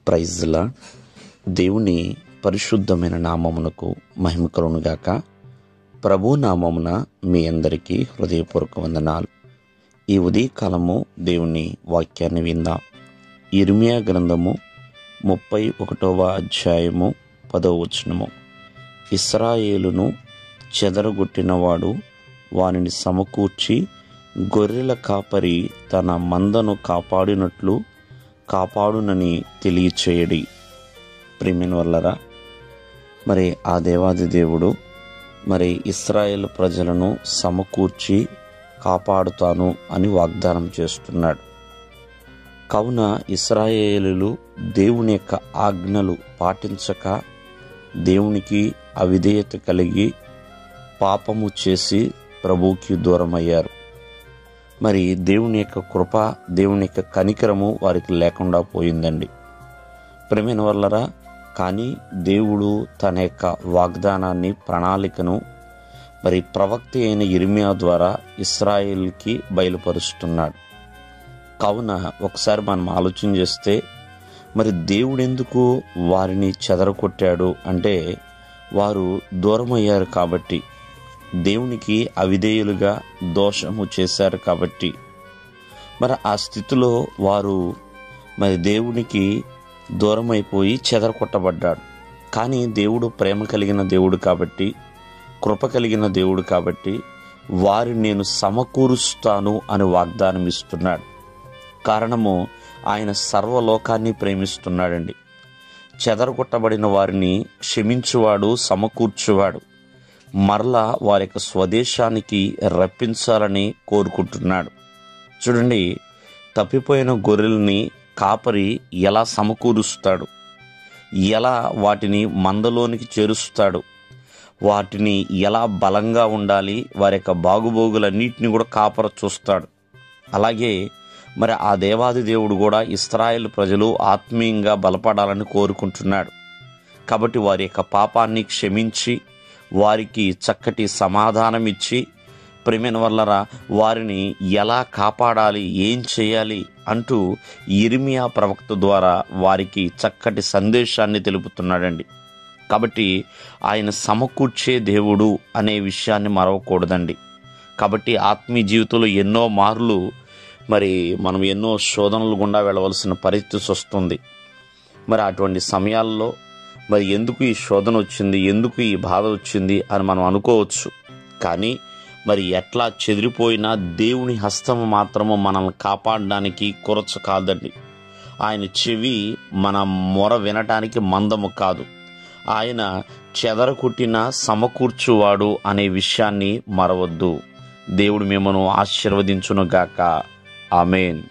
ప్రైజ్లా దేవుని పరిశుద్ధమైన నామమునకు మహిమ కలుగునుగాక. ప్రభు నామమున మీ అందరికీ హృదయపూర్వక వందనాలు. ఈ ఉదయకాలము దేవుని వాక్యాన్ని విందాం. ఇర్మియా గ్రంథము 31వ అధ్యాయము 10వ వచనము. ఇశ్రాయేలును చెదరగొట్టినవాడు వానిని సమకూర్చి గొర్రెల కాపరి తన మందను కాపాడినట్లు కాపాడునని తెలియచేయడి. ప్రియమైన వాళ్ళరా, మరి ఆ దేవాది దేవుడు మరి ఇశ్రాయేలు ప్రజలను సమకూర్చి కాపాడుతాను అని వాగ్దానం చేస్తున్నాడు. కావున ఇశ్రాయేలులు దేవుని యొక్క ఆజ్ఞలు పాటించక దేవునికి అవిధేయత కలిగి పాపము చేసి ప్రభువుకి దూరమయ్యారు. మరి దేవుని యొక్క కృప, దేవుని యొక్క కనికరము వారికి లేకుండా పోయిందండి. ప్రియమైన వాళ్ళరా, కానీ దేవుడు తన యొక్క వాగ్దానాన్ని, ప్రణాళికను మరి ప్రవక్త అయిన ఇర్మియా ద్వారా ఇశ్రాయేలుకి బయలుపరుస్తున్నాడు. కావున ఒకసారి మనం ఆలోచన చేస్తే, మరి దేవుడు ఎందుకు వారిని చెదరగొట్టాడు అంటే, వారు దూరమయ్యారు కాబట్టి, దేవునికి అవిధేయులుగా దోషము చేశారు కాబట్టి. మరి ఆ స్థితిలో వారు మరి దేవునికి దూరమైపోయి చెదరగొట్టబడ్డాడు. కానీ దేవుడు ప్రేమ కలిగిన దేవుడు కాబట్టి, కృప కలిగిన దేవుడు కాబట్టి వారిని నేను సమకూరుస్తాను అని వాగ్దానం ఇస్తున్నాడు. కారణము, ఆయన సర్వలోకాన్ని ప్రేమిస్తున్నాడండి. చెదరగొట్టబడిన వారిని క్షమించువాడు, సమకూర్చువాడు, మరలా వారి యొక్క స్వదేశానికి రప్పించాలని కోరుకుంటున్నాడు. చూడండి, తప్పిపోయిన గొర్రెల్ని కాపరి ఎలా సమకూరుస్తాడు, ఎలా వాటిని మందలోనికి చేరుస్తాడు, వాటిని ఎలా బలంగా ఉండాలి, వారి యొక్క బాగుబోగులన్నింటినీ కూడా కాపర చూస్తాడు. అలాగే మరి ఆ దేవాది దేవుడు కూడా ఇశ్రాయేలు ప్రజలు ఆత్మీయంగా బలపడాలని కోరుకుంటున్నాడు. కాబట్టి వారి యొక్క పాపాన్ని క్షమించి వారికి చక్కటి సమాధానం ఇచ్చి, ప్రియమైన వల్లరా వారిని ఎలా కాపాడాలి, ఏం చేయాలి అంటూ ఇర్మియా ప్రవక్త ద్వారా వారికి చక్కటి సందేశాన్ని తెలుపుతున్నాడండి. కాబట్టి ఆయన సమకూర్చే దేవుడు అనే విషయాన్ని మరవకూడదండి. కాబట్టి ఆత్మీయ జీవితంలో ఎన్నో మార్లు మరి మనం ఎన్నో శోధనలు గుండా వెళ్ళవలసిన పరిస్థితి వస్తుంది. మరి అటువంటి సమయాల్లో మరి ఎందుకు ఈ శోధన వచ్చింది, ఎందుకు ఈ బాధ వచ్చింది అని మనం అనుకోవచ్చు. కానీ మరి ఎట్లా చెదిరిపోయినా దేవుని హస్తము మాత్రము మనల్ని కాపాడడానికి కొరచ కాదండి. ఆయన చెవి మన మొర వినటానికి మందము కాదు. ఆయన చెదరగొట్టిన సమకూర్చువాడు అనే విషయాన్ని మరవద్దు. దేవుడు మిమ్మను ఆశీర్వదించునుగాక. ఆమేన్.